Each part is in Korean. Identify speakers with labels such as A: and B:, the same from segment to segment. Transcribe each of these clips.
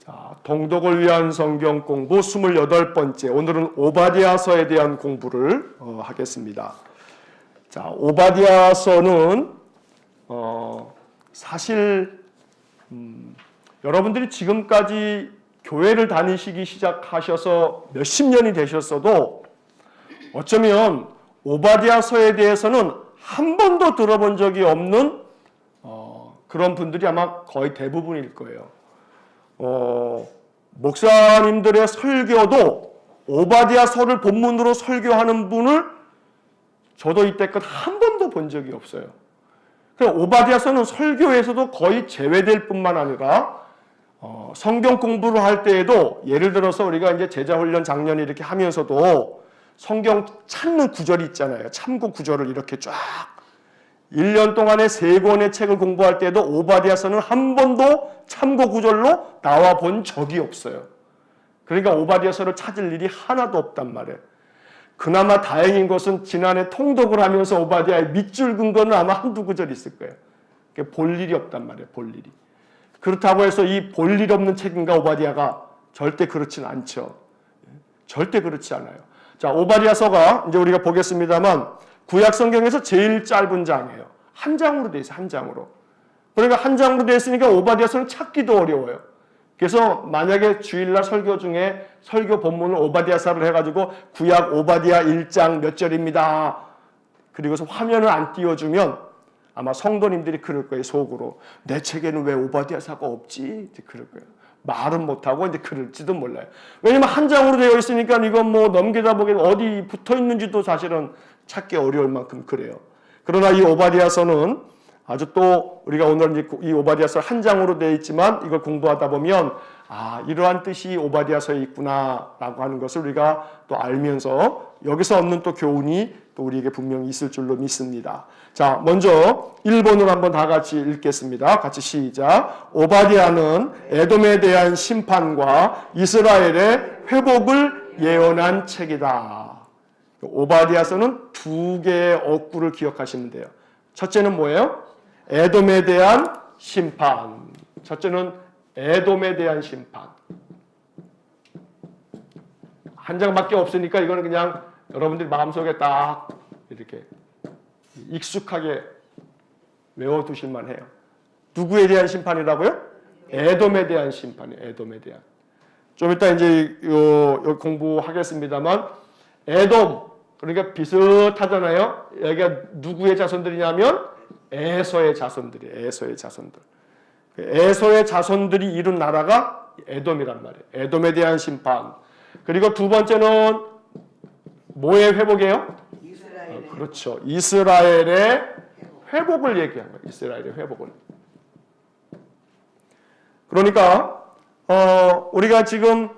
A: 자, 통독을 위한 성경 공부 28번째. 오늘은 오바댜서에 대한 공부를 하겠습니다. 자, 오바댜서는 사실 여러분들이 지금까지 교회를 다니시기 시작하셔서 몇십 년이 되셨어도 어쩌면 오바댜서에 대해서는 한 번도 들어본 적이 없는 그런 분들이 아마 거의 대부분일 거예요. 목사님들의 설교도 오바댜서를 본문으로 설교하는 분을 저도 이때껏 한 번도 본 적이 없어요. 오바댜서는 설교에서도 거의 제외될 뿐만 아니라 성경 공부를 할 때에도 예를 들어서 우리가 이제 제자훈련 작년 이렇게 하면서도 성경 찾는 구절이 있잖아요. 참고 구절을 이렇게 쫙 1년 동안에 3권의 책을 공부할 때도 오바댜서는 한 번도 참고 구절로 나와 본 적이 없어요. 그러니까 오바댜서를 찾을 일이 하나도 없단 말이에요. 그나마 다행인 것은 지난해 통독을 하면서 오바댜의 밑줄 근 거는 아마 한두 구절 있을 거예요. 볼 일이 없단 말이에요. 볼 일이. 그렇다고 해서 이 볼 일 없는 책인가 오바댜가 절대 그렇진 않죠. 절대 그렇지 않아요. 자, 오바댜서가 이제 우리가 보겠습니다만 구약 성경에서 제일 짧은 장이에요. 한 장으로 돼 있어요. 한 장으로. 그러니까 한 장으로 돼 있으니까 오바댜서는 찾기도 어려워요. 그래서 만약에 주일날 설교 중에 설교 본문을 오바댜서를 해가지고 구약 오바댜 1장 몇 절입니다. 그리고서 화면을 안 띄워주면 아마 성도님들이 그럴 거예요. 속으로. 내 책에는 왜 오바댜서가 없지? 이제 그럴 거예요. 말은 못하고 이제 그럴지도 몰라요. 왜냐면 한 장으로 되어 있으니까 이건 뭐 넘기다 보면 어디 붙어 있는지도 사실은 찾기 어려울 만큼 그래요. 그러나 이 오바댜서는 아주 또 우리가 오늘 이 오바댜서 한 장으로 되어 있지만 이걸 공부하다 보면 이러한 뜻이 오바댜서에 있구나라고 하는 것을 우리가 또 알면서 여기서 얻는 또 교훈이 또 우리에게 분명히 있을 줄로 믿습니다. 자, 먼저 1번으로 한번 다 같이 읽겠습니다. 같이 시작. 오바댜는 에돔에 대한 심판과 이스라엘의 회복을 예언한 책이다. 오바댜서는 두 개의 어구를 기억하시면 돼요. 첫째는 뭐예요? 에돔에 대한 심판. 첫째는 에돔에 대한 심판. 한 장밖에 없으니까 이거는 그냥 여러분들이 마음속에 딱 이렇게 익숙하게 외워두실만 해요. 누구에 대한 심판이라고요? 에돔에 대한 심판이에요. 에돔에 대한. 좀 이따 이제 공부하겠습니다만 에돔, 그러니까 비슷하잖아요. 여기가 누구의 자손들이냐면 에서의 자손들이에요. 에서의 자손들. 에서의 자손들이 이룬 나라가 에돔이란 말이에요. 에돔에 대한 심판. 그리고 두 번째는 뭐의 회복이에요? 이스라엘의. 그렇죠. 이스라엘의 회복을 얘기한 거예요. 이스라엘의 회복을. 그러니까 우리가 지금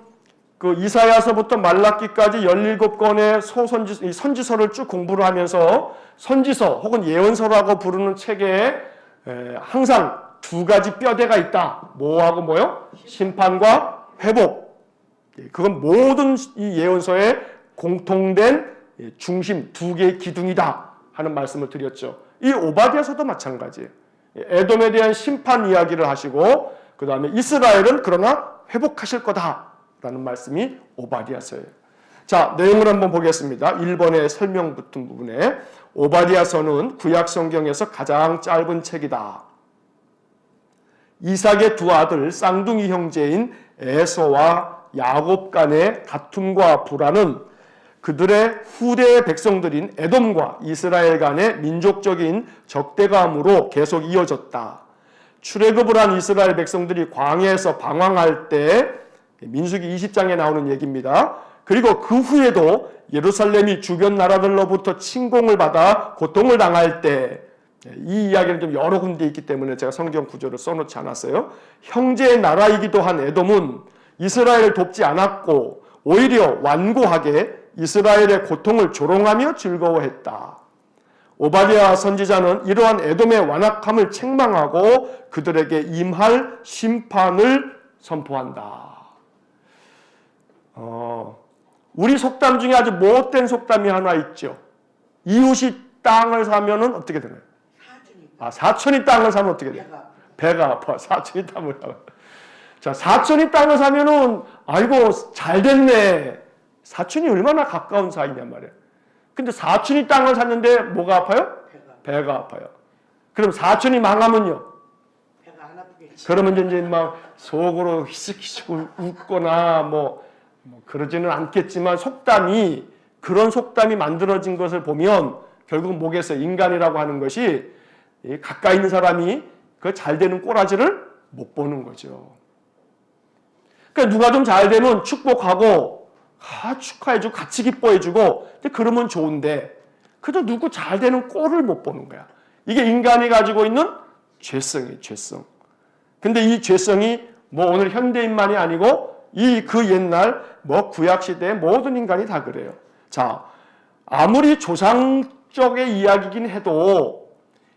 A: 그 이사야서부터 말라기까지 17권의 선지서를 쭉 공부를 하면서 선지서 혹은 예언서라고 부르는 책에 항상 두 가지 뼈대가 있다. 뭐하고 뭐요? 심판과 회복. 그건 모든 이 예언서의 공통된 중심 두 개의 기둥이다 하는 말씀을 드렸죠. 이 오바댜서도 마찬가지예요. 에돔에 대한 심판 이야기를 하시고 그 다음에 이스라엘은 그러나 회복하실 거다. 라는 말씀이 오바댜서예요. 자, 내용을 한번 보겠습니다. 1번의 설명 붙은 부분에 오바댜서는 구약 성경에서 가장 짧은 책이다. 이삭의 두 아들 쌍둥이 형제인 에서와 야곱 간의 다툼과 불화는 그들의 후대 백성들인 에돔과 이스라엘 간의 민족적인 적대감으로 계속 이어졌다. 출애굽을 한 이스라엘 백성들이 광야에서 방황할 때 민수기 20장에 나오는 얘기입니다. 그리고 그 후에도 예루살렘이 주변 나라들로부터 침공을 받아 고통을 당할 때 이 이야기는 좀 여러 군데 있기 때문에 제가 성경 구절을 써놓지 않았어요. 형제의 나라이기도 한 에돔은 이스라엘을 돕지 않았고 오히려 완고하게 이스라엘의 고통을 조롱하며 즐거워했다. 오바댜 선지자는 이러한 에돔의 완악함을 책망하고 그들에게 임할 심판을 선포한다. 우리 속담 중에 아주 못된 속담이 하나 있죠. 이웃이 땅을 사면은 어떻게 되나요? 사촌이 땅을 사면 어떻게 돼요? 배가 아파. 사촌이 땅을 사면. 자, 사촌이 땅을 사면은 아이고 잘 됐네. 사촌이 얼마나 가까운 사이냔 말이에요. 근데 사촌이 땅을 샀는데 뭐가 아파요? 배가 아파요. 그럼 사촌이 망하면요?
B: 배가 안 아프겠지.
A: 그러면 이제 막 속으로 히스히스 웃거나 뭐 그러지는 않겠지만 그런 속담이 만들어진 것을 보면 결국 뭐겠어요? 인간이라고 하는 것이 가까이 있는 사람이 그 잘 되는 꼬라지를 못 보는 거죠. 그러니까 누가 좀 잘 되면 축복하고 축하해주고 같이 기뻐해주고 그러면 좋은데 그저 누구 잘 되는 꼴을 못 보는 거야. 이게 인간이 가지고 있는 죄성이에요. 죄성. 근데 이 죄성이 뭐 오늘 현대인만이 아니고 그 옛날 구약 시대의 모든 인간이 다 그래요. 자, 아무리 조상적의 이야기긴 해도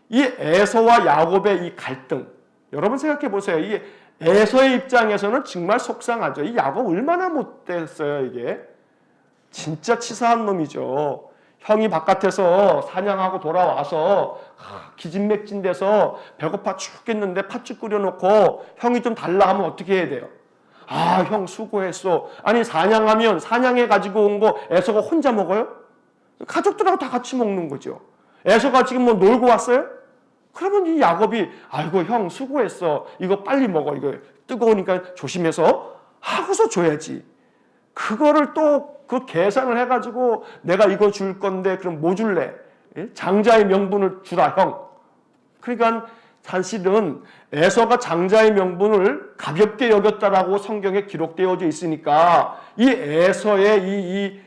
A: 이 에서와 야곱의 이 갈등, 여러분 생각해 보세요. 이 에서의 입장에서는 정말 속상하죠. 이 야곱 얼마나 못됐어요, 이게. 진짜 치사한 놈이죠. 형이 바깥에서 사냥하고 돌아와서 기진맥진돼서 배고파 죽겠는데 팥죽 끓여놓고 형이 좀 달라 하면 어떻게 해야 돼요? 형 수고했어. 아니 사냥하면 사냥해 가지고 온 거 에서가 혼자 먹어요? 가족들하고 다 같이 먹는 거죠. 에서가 지금 뭐 놀고 왔어요? 그러면 이 야곱이 아이고 형 수고했어. 이거 빨리 먹어. 이거 뜨거우니까 조심해서 하고서 줘야지. 그거를 또 그 계산을 해가지고 내가 이거 줄 건데 그럼 뭐 줄래? 장자의 명분을 주라 형. 그러니까 사실은 에서가 장자의 명분을 가볍게 여겼다라고 성경에 기록되어져 있으니까 이 에서의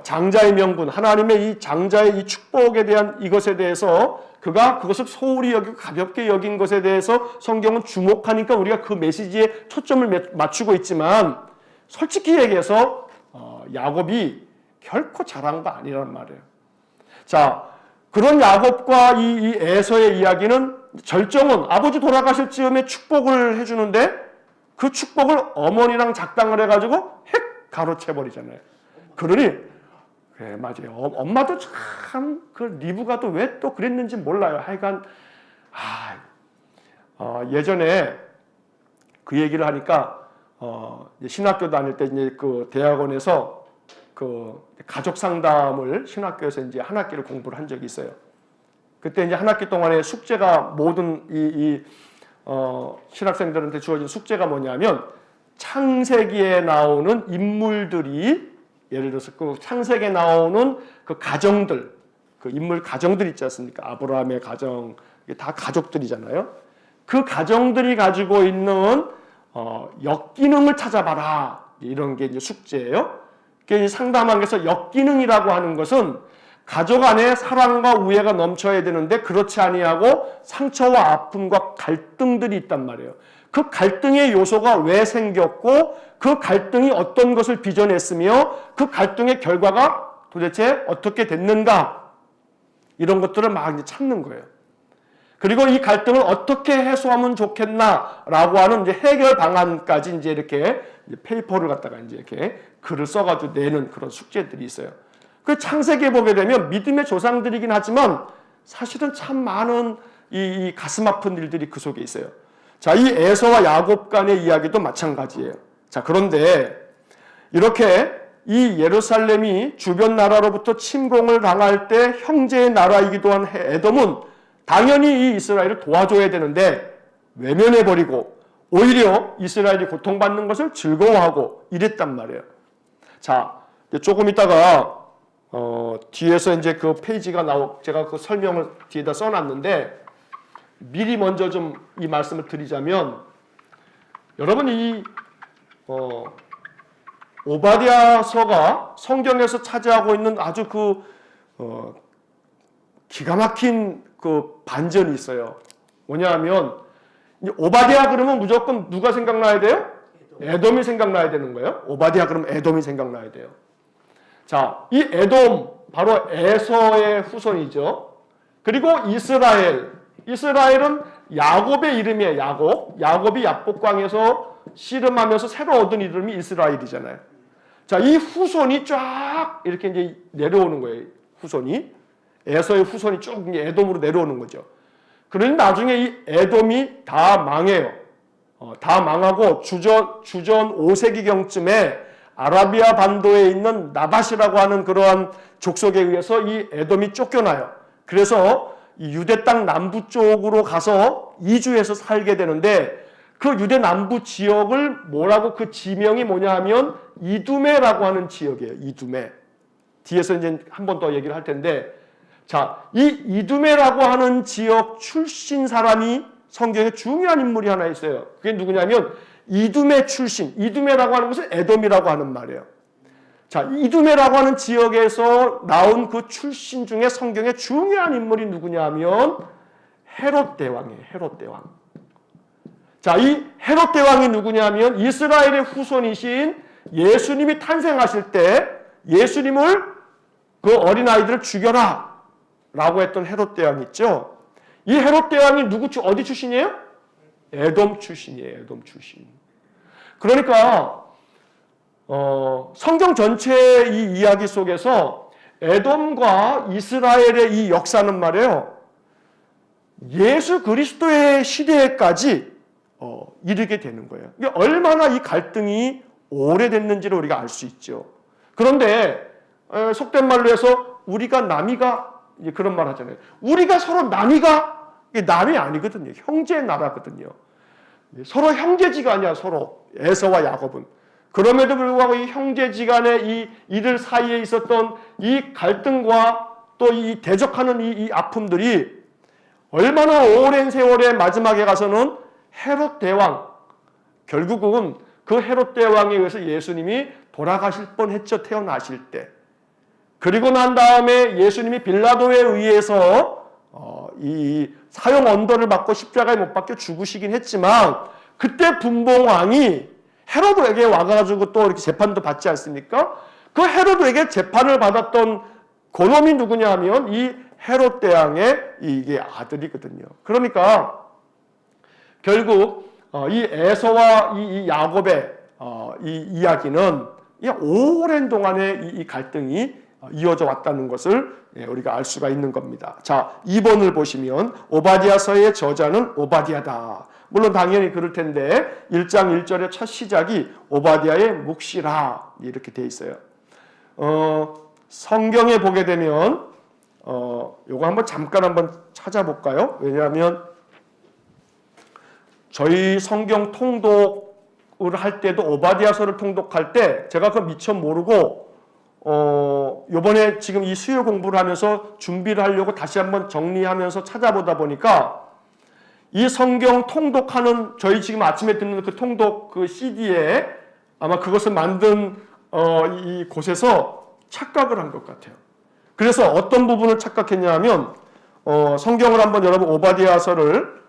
A: 장자의 명분, 하나님의 이 장자의 이 축복에 대한 이것에 대해서 그가 그것을 소홀히 여기고 가볍게 여긴 것에 대해서 성경은 주목하니까 우리가 그 메시지에 초점을 맞추고 있지만 솔직히 얘기해서 야곱이 결코 잘한 거 아니란 말이에요. 자, 그런 야곱과 이 에서의 이야기는 절정은 아버지 돌아가실 즈음에 축복을 해주는데 그 축복을 어머니랑 작당을 해가지고 핵 가로채버리잖아요. 그러니 그래 맞아요. 엄마도 참 그 리브가 또 왜 또 그랬는지 몰라요. 하여간 예전에 그 얘기를 하니까 신학교 다닐 때 이제 그 대학원에서 그 가족 상담을 신학교에서 이제 한 학기를 공부를 한 적이 있어요. 그때 이제 한 학기 동안에 숙제가 모든 신학생들한테 주어진 숙제가 뭐냐면 창세기에 나오는 인물들이 예를 들어서 그 창세기에 나오는 그 가정들, 그 인물 가정들 있지 않습니까? 아브라함의 가정, 이게 다 가족들이잖아요. 그 가정들이 가지고 있는 역기능을 찾아봐라. 이런 게 이제 숙제예요. 그게 상담하면서 역기능이라고 하는 것은 가족 안에 사랑과 우애가 넘쳐야 되는데 그렇지 아니하고 상처와 아픔과 갈등들이 있단 말이에요. 그 갈등의 요소가 왜 생겼고 그 갈등이 어떤 것을 빚어냈으며 그 갈등의 결과가 도대체 어떻게 됐는가 이런 것들을 막 이제 찾는 거예요. 그리고 이 갈등을 어떻게 해소하면 좋겠나라고 하는 이제 해결 방안까지 이제 이렇게 페이퍼를 갖다가 이제 이렇게 글을 써가지고 내는 그런 숙제들이 있어요. 그 창세기에 보게 되면 믿음의 조상들이긴 하지만 사실은 참 많은 이 가슴 아픈 일들이 그 속에 있어요. 자, 이 에서와 야곱 간의 이야기도 마찬가지예요. 자, 그런데 이렇게 이 예루살렘이 주변 나라로부터 침공을 당할 때 형제의 나라이기도 한 에돔은 당연히 이 이스라엘을 도와줘야 되는데 외면해버리고 오히려 이스라엘이 고통받는 것을 즐거워하고 이랬단 말이에요. 자, 조금 있다가 뒤에서 이제 그 페이지가 제가 그 설명을 뒤에다 써놨는데 미리 먼저 좀 이 말씀을 드리자면 여러분 이 오바댜서가 성경에서 차지하고 있는 아주 기가 막힌 그 반전이 있어요. 뭐냐하면 오바댜 그러면 무조건 누가 생각나야 돼요? 에돔이 생각나야 되는 거예요. 오바댜 그러면 에돔이 생각나야 돼요. 자, 이 에돔 바로 에서의 후손이죠. 그리고 이스라엘은 야곱의 이름이에요. 야곱이 야복강에서 씨름하면서 새로 얻은 이름이 이스라엘이잖아요. 자, 이 후손이 쫙 이렇게 이제 내려오는 거예요. 에서의 후손이 쭉 에돔으로 내려오는 거죠. 그러니 나중에 이 에돔이 다 망해요. 다 망하고 주전 5세기경쯤에 아라비아 반도에 있는 나밧이라고 하는 그러한 족속에 의해서 이 에돔이 쫓겨나요. 그래서 이 유대 땅 남부 쪽으로 가서 이주해서 살게 되는데 그 유대 남부 지역을 뭐라고 그 지명이 뭐냐 하면 이두메라고 하는 지역이에요. 이두메. 뒤에서 이제 한 번 더 얘기를 할 텐데 자, 이 이두메라고 하는 지역 출신 사람이 성경에 중요한 인물이 하나 있어요. 그게 누구냐면 이두메 출신, 이두메라고 하는 것은 에돔이라고 하는 말이에요. 자, 이두메라고 하는 지역에서 나온 그 출신 중에 성경에 중요한 인물이 누구냐 하면 헤롯 대왕이에요. 헤롯 대왕. 자, 이 헤롯 대왕이 누구냐면 이스라엘의 후손이신 예수님이 탄생하실 때 예수님을 그 어린아이들을 죽여라 라고 했던 헤롯 대왕 있죠. 이 헤롯 대왕이 어디 출신이에요? 에돔 출신이에요. 에돔 출신. 그러니까 성경 전체의 이 이야기 속에서 에돔과 이스라엘의 이 역사는 말이에요. 예수 그리스도의 시대까지 이르게 되는 거예요. 이게 얼마나 이 갈등이 오래됐는지를 우리가 알 수 있죠. 그런데 속된 말로 해서 우리가 남이가 그런 말 하잖아요. 우리가 서로 남이가 이게 남이 아니거든요. 형제 나라거든요. 서로 형제지간이야. 서로 에서와 야곱은. 그럼에도 불구하고 이 형제지간의 이들 사이에 있었던 이 갈등과 또 이 대적하는 이 아픔들이 얼마나 오랜 세월의 마지막에 가서는 헤롯 대왕, 결국은 그 헤롯 대왕에 의해서 예수님이 돌아가실 뻔했죠. 태어나실 때. 그리고 난 다음에 예수님이 빌라도에 의해서 이 사형 언도를 받고 십자가에 못 박혀 죽으시긴 했지만 그때 분봉왕이 헤로드에게 와가지고 또 이렇게 재판도 받지 않습니까? 그 헤로드에게 재판을 받았던 그놈이 누구냐 하면 이 헤롯 대왕의 이게 아들이거든요. 그러니까 결국 이 에서와 이 야곱의 이 이야기는 오랜 동안의 이 갈등이 이어져 왔다는 것을 우리가 알 수가 있는 겁니다. 자, 2번을 보시면 오바댜서의 저자는 오바댜다. 물론 당연히 그럴 텐데 1장 1절의 첫 시작이 오바댜의 묵시라 이렇게 돼 있어요. 성경에 보게 되면 요거 한번 잠깐 한번 찾아볼까요? 왜냐하면 저희 성경 통독을 할 때도 오바댜서를 통독할 때 제가 그걸 미처 모르고 요번에 지금 이 수요 공부를 하면서 준비를 하려고 다시 한번 정리하면서 찾아보다 보니까 이 성경 통독하는 저희 지금 아침에 듣는 그 통독 그 CD에 아마 그것을 만든 이 곳에서 착각을 한 것 같아요. 그래서 어떤 부분을 착각했냐 하면 성경을 한번 여러분 오바댜서를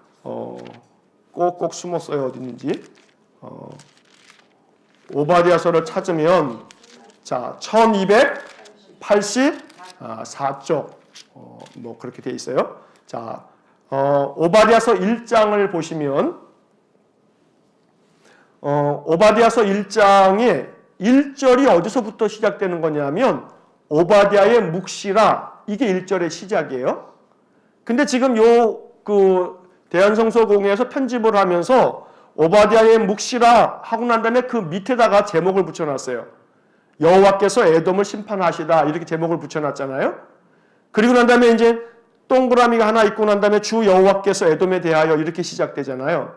A: 꼭꼭 숨었어요. 어디 있는지. 오바댜서를 찾으면 자, 1284쪽 뭐 그렇게 돼 있어요. 자, 오바댜서 1장을 보시면 오바댜서 1장에 1절이 어디서부터 시작되는 거냐면 오바댜의 묵시라 이게 1절의 시작이에요. 근데 지금 그 대한성서공회에서 편집을 하면서 오바댜의 묵시라 하고 난 다음에 그 밑에다가 제목을 붙여놨어요. 여호와께서 에돔을 심판하시다 이렇게 제목을 붙여놨잖아요. 그리고 난 다음에 이제 동그라미가 하나 있고 난 다음에 주 여호와께서 에돔에 대하여 이렇게 시작되잖아요.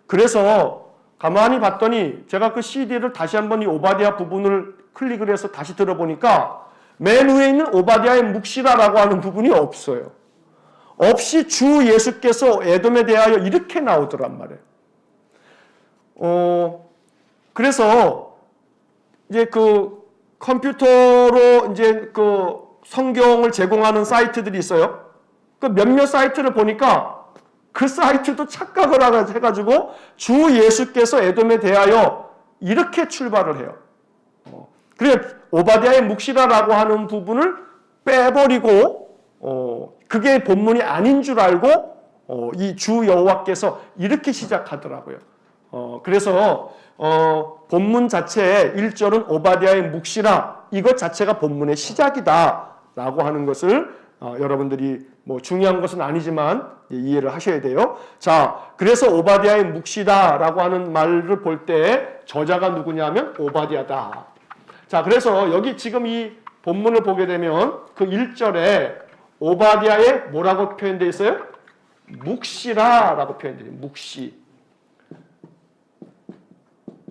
A: 그래서 가만히 봤더니 제가 그 CD를 다시 한번 이 오바댜 부분을 클릭을 해서 다시 들어보니까 맨 위에 있는 오바댜의 묵시라라고 하는 부분이 없어요. 없이 주 예수께서 에돔에 대하여 이렇게 나오더란 말이에요. 그래서 이제 그 컴퓨터로 이제 그 성경을 제공하는 사이트들이 있어요. 그 몇몇 사이트를 보니까 그 사이트도 착각을 해가지고 주 예수께서 에돔에 대하여 이렇게 출발을 해요. 그래 오바댜의 묵시라라고 하는 부분을 빼버리고 그게 본문이 아닌 줄 알고 이 주 여호와께서 이렇게 시작하더라고요. 그래서 본문 자체의 1절은 오바댜의 묵시라 이것 자체가 본문의 시작이다 라고 하는 것을 여러분들이 뭐 중요한 것은 아니지만 이해를 하셔야 돼요. 자, 그래서 오바댜의 묵시다라고 하는 말을 볼 때 저자가 누구냐면 오바댜다. 자, 그래서 여기 지금 이 본문을 보게 되면 그 1절에 오바댜의 뭐라고 표현되어 있어요? 묵시라라고 표현되어 있어요. 묵시.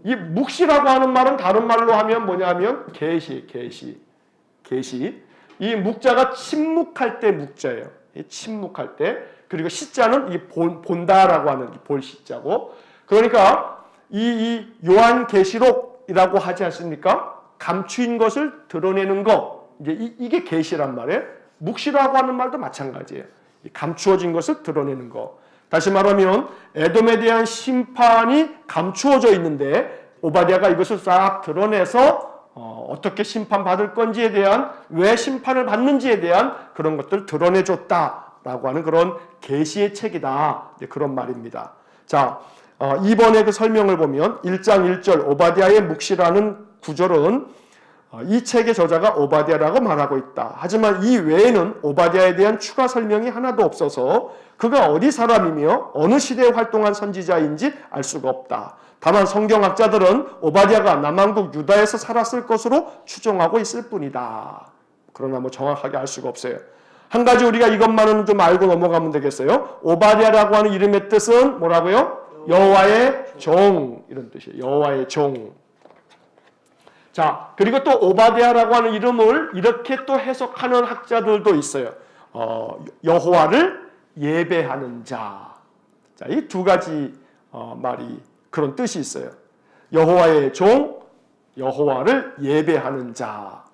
A: 이 묵시라고 하는 말은 다른 말로 하면 뭐냐면 계시. 이 묵자가 침묵할 때 묵자예요. 침묵할 때. 그리고 시자는 이 본다라고 하는 볼 시자고. 그러니까 이 요한 계시록이라고 하지 않습니까? 감추인 것을 드러내는 거. 이제 이게 계시란 말이에요. 묵시라고 하는 말도 마찬가지예요. 감추어진 것을 드러내는 거. 다시 말하면 에돔에 대한 심판이 감추어져 있는데 오바댜가 이것을 싹 드러내서 어떻게 심판받을 건지에 대한, 왜 심판을 받는지에 대한 그런 것들을 드러내줬다라고 하는 그런 계시의 책이다. 그런 말입니다. 자, 2번의 그 설명을 보면 1장 1절 오바댜의 묵시라는 구절은 이 책의 저자가 오바댜라고 말하고 있다. 하지만 이 외에는 오바댜에 대한 추가 설명이 하나도 없어서 그가 어디 사람이며 어느 시대에 활동한 선지자인지 알 수가 없다. 다만 성경학자들은 오바댜가 남한국 유다에서 살았을 것으로 추정하고 있을 뿐이다. 그러나 뭐 정확하게 알 수가 없어요. 한 가지 우리가 이것만은 좀 알고 넘어가면 되겠어요. 오바댜라고 하는 이름의 뜻은 뭐라고요? 여호와의 종, 이런 뜻이에요. 여호와의 종. 자, 그리고 또 오바댜라고 하는 이름을 이렇게 또 해석하는 학자들도 있어요. 여호와를 예배하는 자. 자, 이 두 가지 말이 그런 뜻이 있어요. 여호와의 종, 여호와를 예배하는 자.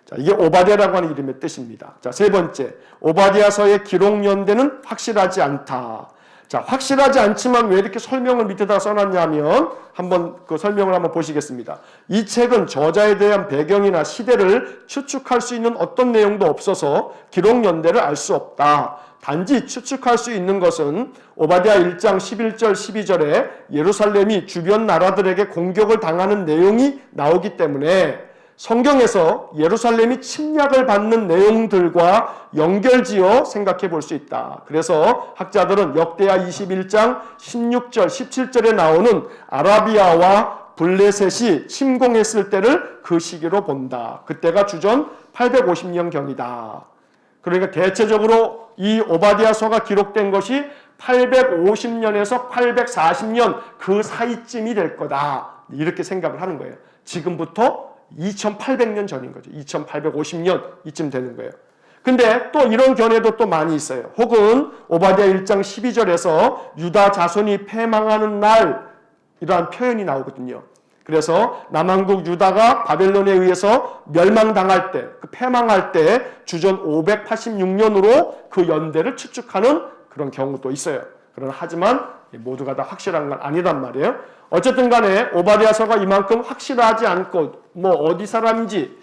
A: 자, 이게 오바댜라고 하는 이름의 뜻입니다. 자, 세 번째, 오바댜서의 기록 연대는 확실하지 않다. 자, 확실하지 않지만 왜 이렇게 설명을 밑에다 써놨냐면 한번 그 설명을 한번 보시겠습니다. 이 책은 저자에 대한 배경이나 시대를 추측할 수 있는 어떤 내용도 없어서 기록 연대를 알 수 없다. 단지 추측할 수 있는 것은 오바댜 1장 11절 12절에 예루살렘이 주변 나라들에게 공격을 당하는 내용이 나오기 때문에 성경에서 예루살렘이 침략을 받는 내용들과 연결지어 생각해 볼 수 있다. 그래서 학자들은 역대하 21장 16절 17절에 나오는 아라비아와 블레셋이 침공했을 때를 그 시기로 본다. 그때가 주전 850년경이다. 그러니까 대체적으로 이 오바댜서가 기록된 것이 850년에서 840년 그 사이쯤이 될 거다. 이렇게 생각을 하는 거예요. 지금부터 2800년 전인 거죠. 2850년 이쯤 되는 거예요. 근데 또 이런 견해도 또 많이 있어요. 혹은 오바댜 1장 12절에서 유다 자손이 패망하는 날이라는 표현이 나오거든요. 그래서 남한국 유다가 바벨론에 의해서 멸망당할 때, 그 패망할 때 주전 586년으로 그 연대를 추측하는 그런 경우도 있어요. 그러나 하지만 모두가 다 확실한 건 아니란 말이에요. 어쨌든 간에 오바댜서가 이만큼 확실하지 않고 뭐 어디 사람인지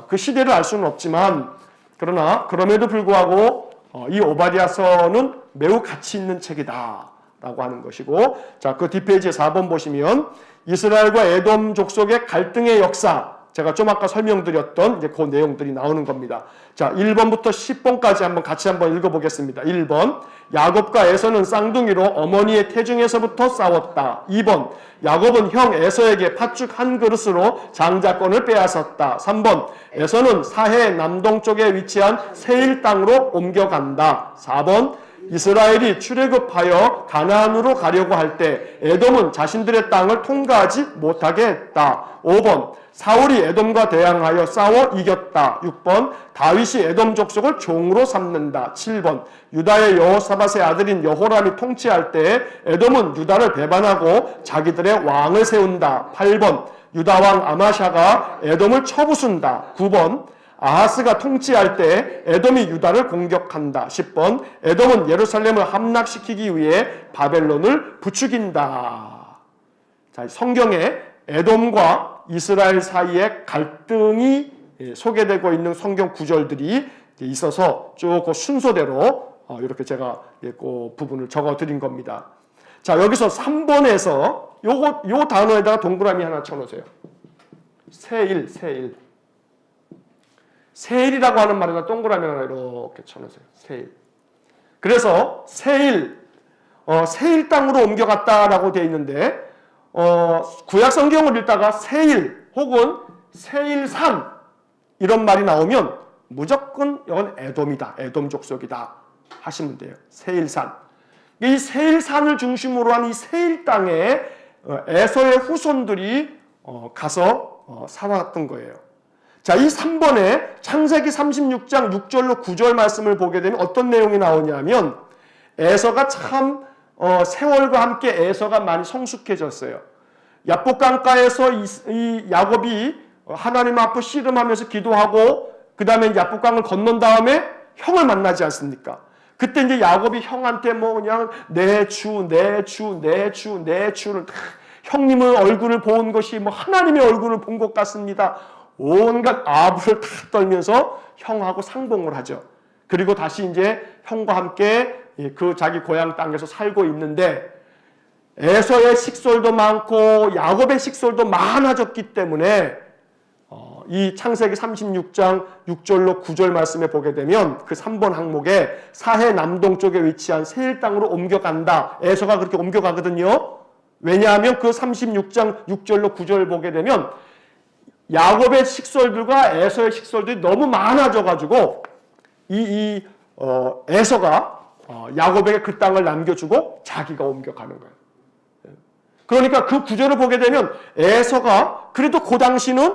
A: 그 시대를 알 수는 없지만 그러나 그럼에도 불구하고 이 오바댜서는 매우 가치 있는 책이다 라고 하는 것이고, 자, 그 뒷페이지에 4번 보시면 이스라엘과 에돔 족속의 갈등의 역사, 제가 좀 아까 설명드렸던 이제 그 내용들이 나오는 겁니다. 자, 1번부터 10번까지 한번 같이 한번 읽어보겠습니다. 1번, 야곱과 에서는 쌍둥이로 어머니의 태중에서부터 싸웠다. 2번, 야곱은 형 에서에게 팥죽 한 그릇으로 장자권을 빼앗았다. 3번, 에서는 사해 남동쪽에 위치한 세일 땅으로 옮겨간다. 4번, 이스라엘이 출애굽하여 가나안으로 가려고 할 때 에돔은 자신들의 땅을 통과하지 못하게 했다. 5번, 사울이 에돔과 대항하여 싸워 이겼다. 6번, 다윗이 에돔 족속을 종으로 삼는다. 7번, 유다의 여호사밧의 아들인 여호람이 통치할 때 에돔은 유다를 배반하고 자기들의 왕을 세운다. 8번, 유다 왕 아마샤가 에돔을 쳐부순다. 9번, 아하스가 통치할 때 에돔이 유다를 공격한다. 10번, 에돔은 예루살렘을 함락시키기 위해 바벨론을 부추긴다. 자, 성경에 에돔과 이스라엘 사이에 갈등이 소개되고 있는 성경 구절들이 있어서 쭉 그 순서대로 이렇게 제가 그 부분을 적어 드린 겁니다. 자, 여기서 3번에서 요 단어에다가 동그라미 하나 쳐놓으세요. 세일. 세일이라고 하는 말에다 동그라미 하나 이렇게 쳐놓으세요. 세일. 그래서 세일 땅으로 옮겨갔다라고 되어 있는데 구약 성경을 읽다가 세일 혹은 세일산 이런 말이 나오면 무조건 이건 에돔이다. 에돔 족속이다 하시면 돼요. 세일산. 이 세일산을 중심으로 한 이 세일 땅에 에서의 후손들이 가서 살았던 거예요. 자, 이 3번에 창세기 36장 6절로 9절 말씀을 보게 되면 어떤 내용이 나오냐면 에서가 참 세월과 함께 에서가 많이 성숙해졌어요. 야복강가에서 이 야곱이 하나님 앞에 씨름하면서 기도하고 그 다음에 야복강을 건넌 다음에 형을 만나지 않습니까? 그때 이제 야곱이 형한테 뭐 그냥 내 주를 형님의 얼굴을 본 것이 뭐 하나님의 얼굴을 본 것 같습니다. 온갖 아부를 다 떨면서 형하고 상봉을 하죠. 그리고 다시 이제 형과 함께 그 자기 고향 땅에서 살고 있는데 에서의 식솔도 많고 야곱의 식솔도 많아졌기 때문에 이 창세기 36장 6절로 9절 말씀에 보게 되면 그 3번 항목에 사해 남동쪽에 위치한 세일 땅으로 옮겨간다. 에서가 그렇게 옮겨가거든요. 왜냐하면 그 36장 6절로 9절 보게 되면 야곱의 식솔들과 에서의 식솔들이 너무 많아져가지고 에서가 야곱에게 그 땅을 남겨주고 자기가 옮겨가는 거예요. 그러니까 그 구절을 보게 되면 에서가 그래도 그 당시는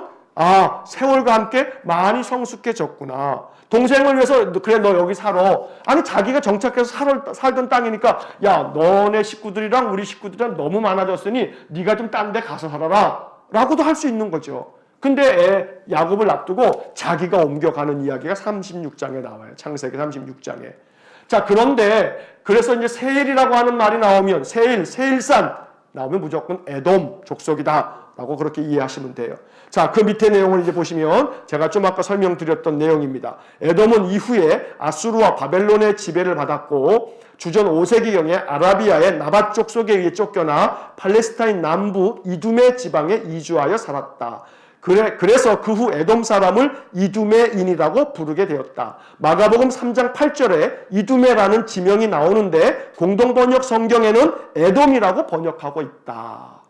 A: 세월과 함께 많이 성숙해졌구나. 동생을 위해서 그래 너 여기 살아. 아니 자기가 정착해서 살던 땅이니까 야 너네 식구들이랑 우리 식구들이랑 너무 많아졌으니 네가 좀 딴 데 가서 살아라 라고도 할 수 있는 거죠. 근데 야곱을 놔두고 자기가 옮겨가는 이야기가 36장에 나와요. 창세기 36장에. 자, 그런데 그래서 이제 세일이라고 하는 말이 나오면 세일산 나오면 무조건 에돔 족속이다라고 그렇게 이해하시면 돼요. 자, 그 밑에 내용을 이제 보시면 제가 좀 아까 설명드렸던 내용입니다. 에돔은 이후에 아수르와 바벨론의 지배를 받았고 주전 5세기경에 아라비아의 나밧 족속에 의해 쫓겨나 팔레스타인 남부 이두메 지방에 이주하여 살았다. 그래서 그 후 에돔 사람을 이두메인이라고 부르게 되었다. 마가복음 3장 8절에 이두메라는 지명이 나오는데 공동번역 성경에는 에돔이라고 번역하고 있다.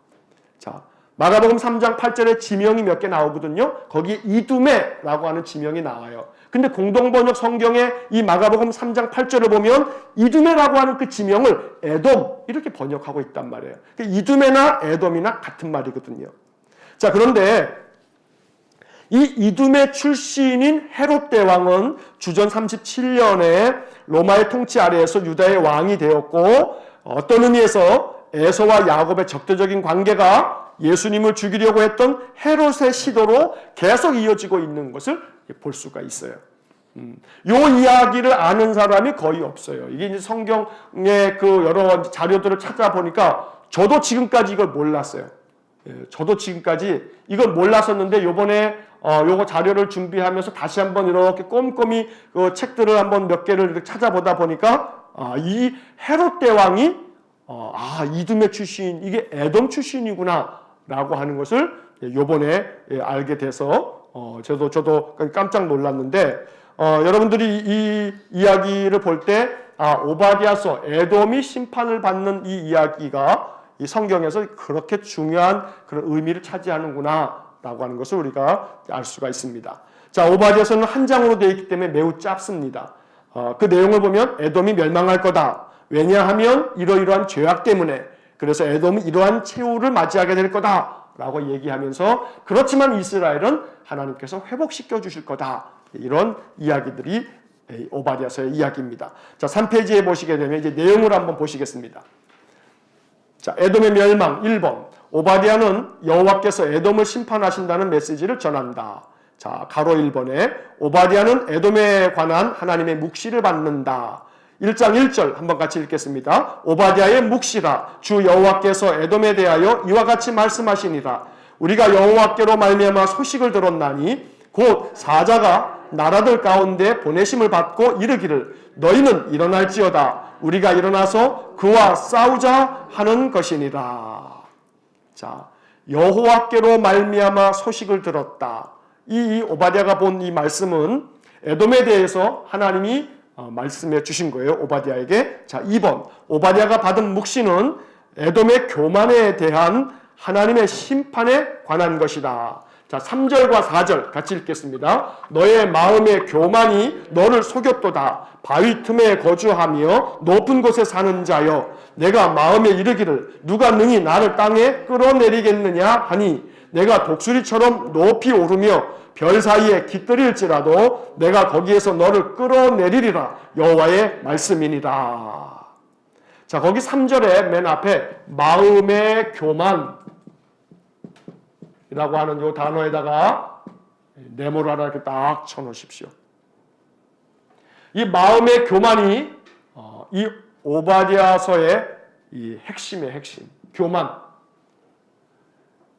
A: 자, 마가복음 3장 8절에 지명이 몇 개 나오거든요. 거기에 이두메라고 하는 지명이 나와요. 근데 공동번역 성경에 이 마가복음 3장 8절을 보면 이두메라고 하는 그 지명을 에돔 이렇게 번역하고 있단 말이에요. 이두메나 에돔이나 같은 말이거든요. 자, 그런데 이 이두메 출신인 헤롯 대왕은 주전 37년에 로마의 통치 아래에서 유다의 왕이 되었고 어떤 의미에서 에서와 야곱의 적대적인 관계가 예수님을 죽이려고 했던 헤롯의 시도로 계속 이어지고 있는 것을 볼 수가 있어요. 이 이야기를 아는 사람이 거의 없어요. 이게 이제 성경의 그 여러 자료들을 찾아보니까 저도 지금까지 이걸 몰랐어요. 저도 지금까지 이걸 몰랐었는데 요번에 요거 자료를 준비하면서 다시 한번 이렇게 꼼꼼히 그 책들을 한번 몇 개를 찾아보다 보니까 이 헤롯 대왕이 이두메 출신, 이게 에돔 출신이구나 라고 하는 것을 요번에 알게 돼서 저도 깜짝 놀랐는데 여러분들이 이 이야기를 볼 때 오바댜서 에돔이 심판을 받는 이 이야기가 이 성경에서 그렇게 중요한 그런 의미를 차지하는구나 라고 하는 것을 우리가 알 수가 있습니다. 자, 오바댜서는 한 장으로 되어 있기 때문에 매우 짧습니다. 그 내용을 보면 에돔이 멸망할 거다. 왜냐하면 이러이러한 죄악 때문에, 그래서 에돔이 이러한 최후를 맞이하게 될 거다 라고 얘기하면서 그렇지만 이스라엘은 하나님께서 회복시켜 주실 거다. 이런 이야기들이 오바댜서의 이야기입니다. 자, 3페이지에 보시게 되면 이제 내용을 한번 보시겠습니다. 자, 에돔의 멸망 1번. 오바댜는 여호와께서 에돔을 심판하신다는 메시지를 전한다. 자, 가로 1번에 오바댜는 에돔에 관한 하나님의 묵시를 받는다. 1장 1절 한번 같이 읽겠습니다. 오바댜의 묵시라 주 여호와께서 에돔에 대하여 이와 같이 말씀하시니라. 우리가 여호와께로 말미암아 소식을 들었나니 곧 사자가 나라들 가운데 보내심을 받고 이르기를 너희는 일어날지어다. 우리가 일어나서 그와 싸우자 하는 것이니라. 자, 여호와께로 말미암아 소식을 들었다. 이 오바댜가 본 이 말씀은 에돔에 대해서 하나님이 말씀해 주신 거예요. 오바댜에게. 자, 2번. 오바댜가 받은 묵시는 에돔의 교만에 대한 하나님의 심판에 관한 것이다. 자, 3절과 4절 같이 읽겠습니다. 너의 마음의 교만이 너를 속였도다. 바위 틈에 거주하며 높은 곳에 사는 자여, 내가 마음에 이르기를 누가 능히 나를 땅에 끌어내리겠느냐 하니, 내가 독수리처럼 높이 오르며 별 사이에 깃들일지라도 내가 거기에서 너를 끌어내리리라. 여호와의 말씀이니라. 자, 거기 3절에 맨 앞에 마음의 교만 이라고 하는 이 단어에다가 네모를 하나 이렇게 딱 쳐놓으십시오. 이 마음의 교만이 이 오바댜서의 이 핵심의 핵심, 교만.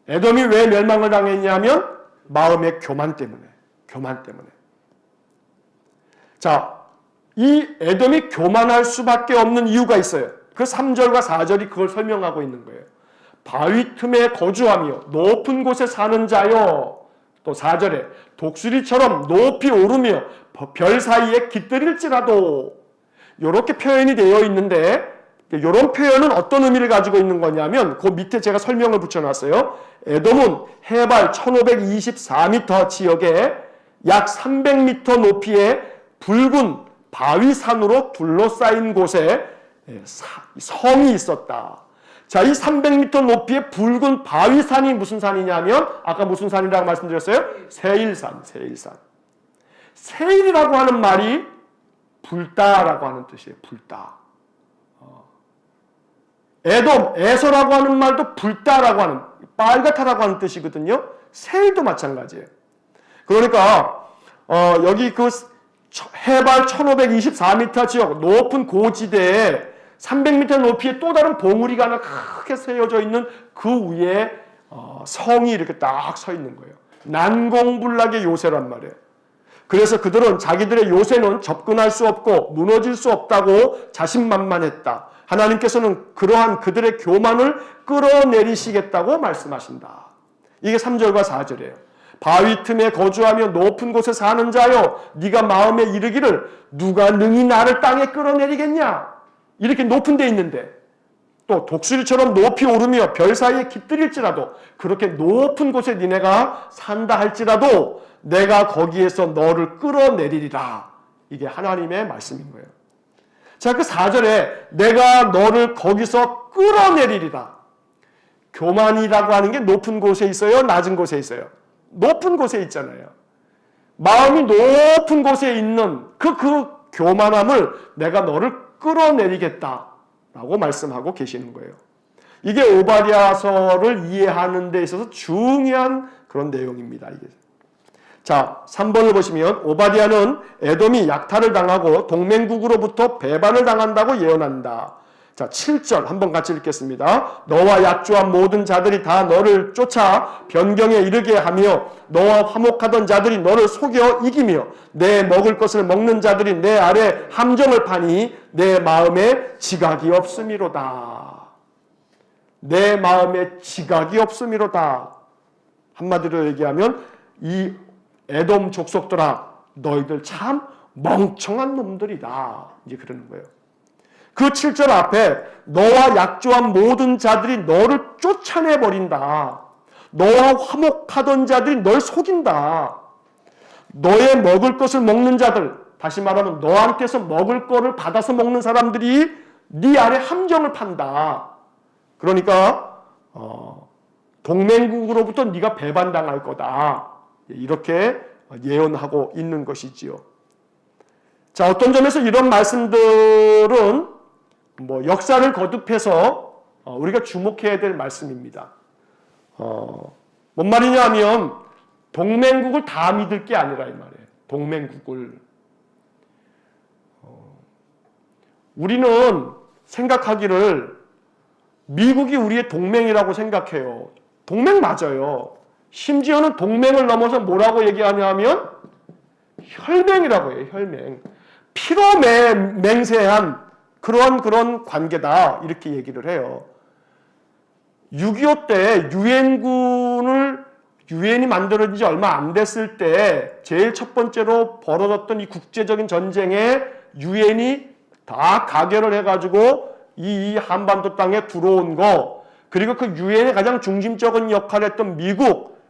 A: 에돔이 왜 멸망을 당했냐면 마음의 교만 때문에. 자, 이 에돔이 교만할 수밖에 없는 이유가 있어요. 그 3절과 4절이 그걸 설명하고 있는 거예요. 바위 틈에 거주하며 높은 곳에 사는 자여. 또 4절에 독수리처럼 높이 오르며 별 사이에 깃들일지라도. 이렇게 표현이 되어 있는데, 이런 표현은 어떤 의미를 가지고 있는 거냐면 그 밑에 제가 설명을 붙여놨어요. 에돔은 해발 1524m 지역에 약 300m 높이의 붉은 바위산으로 둘러싸인 곳에 성이 있었다. 자, 이 300m 높이의 붉은 바위산이 무슨 산이냐면 아까 무슨 산이라고 말씀드렸어요? 세일산. 세일이라고 하는 말이 붉다라고 하는 뜻이에요. 붉다. 에돔, 에서라고 하는 말도 붉다라고 하는, 빨갛다라고 하는 뜻이거든요. 세일도 마찬가지예요. 그러니까 여기 그 해발 1524m 지역 높은 고지대에 300m 높이의 또 다른 봉우리가 하나 크게 세워져 있는 그 위에 성이 이렇게 딱 서 있는 거예요. 난공불락의 요새란 말이에요. 그래서 그들은 자기들의 요새는 접근할 수 없고 무너질 수 없다고 자신만만했다. 하나님께서는 그러한 그들의 교만을 끌어내리시겠다고 말씀하신다. 이게 3절과 4절이에요. 바위 틈에 거주하며 높은 곳에 사는 자여, 네가 마음에 이르기를 누가 능히 나를 땅에 끌어내리겠냐. 이렇게 높은 데 있는데, 또 독수리처럼 높이 오르며 별 사이에 깃들일지라도, 그렇게 높은 곳에 니네가 산다 할지라도 내가 거기에서 너를 끌어내리리라. 이게 하나님의 말씀인 거예요. 자, 그 4절에 내가 너를 거기서 끌어내리리라. 교만이라고 하는 게 높은 곳에 있어요? 낮은 곳에 있어요? 높은 곳에 있잖아요. 마음이 높은 곳에 있는 그 교만함을 내가 너를 끌어내리겠다라고 말씀하고 계시는 거예요. 이게 오바댜서를 이해하는 데 있어서 중요한 그런 내용입니다. 이게. 자, 3번을 보시면 오바댜는 에돔이 약탈을 당하고 동맹국으로부터 배반을 당한다고 예언한다. 자, 7절 한번 같이 읽겠습니다. 너와 약조한 모든 자들이 다 너를 쫓아 변경에 이르게 하며 너와 화목하던 자들이 너를 속여 이기며 내 먹을 것을 먹는 자들이 내 아래 함정을 파니 내 마음에 지각이 없음이로다. 내 마음에 지각이 없음이로다. 한마디로 얘기하면 이 에돔 족속들아, 너희들 참 멍청한 놈들이다. 이제 그러는 거예요. 그 7절 앞에 너와 약조한 모든 자들이 너를 쫓아내버린다. 너와 화목하던 자들이 널 속인다. 너의 먹을 것을 먹는 자들, 다시 말하면 너한테서 먹을 거를 받아서 먹는 사람들이 네 아래 함정을 판다. 그러니까 동맹국으로부터 네가 배반당할 거다. 이렇게 예언하고 있는 것이지요. 자, 어떤 점에서 이런 말씀들은 역사를 거듭해서 우리가 주목해야 될 말씀입니다. 뭔 말이냐 하면 동맹국을 다 믿을 게 아니라 이 말이에요. 동맹국을. 우리는 생각하기를 미국이 우리의 동맹이라고 생각해요. 동맹 맞아요. 심지어는 동맹을 넘어서 뭐라고 얘기하냐면 혈맹이라고 해요. 혈맹. 피로 맹세한 그런 관계다. 이렇게 얘기를 해요. 6.25 때 유엔이 만들어진 지 얼마 안 됐을 때 제일 첫 번째로 벌어졌던 이 국제적인 전쟁의 유엔이 다 가결을 해가지고 이 한반도 땅에 들어온 거, 그리고 그 유엔의 가장 중심적인 역할을 했던 미국,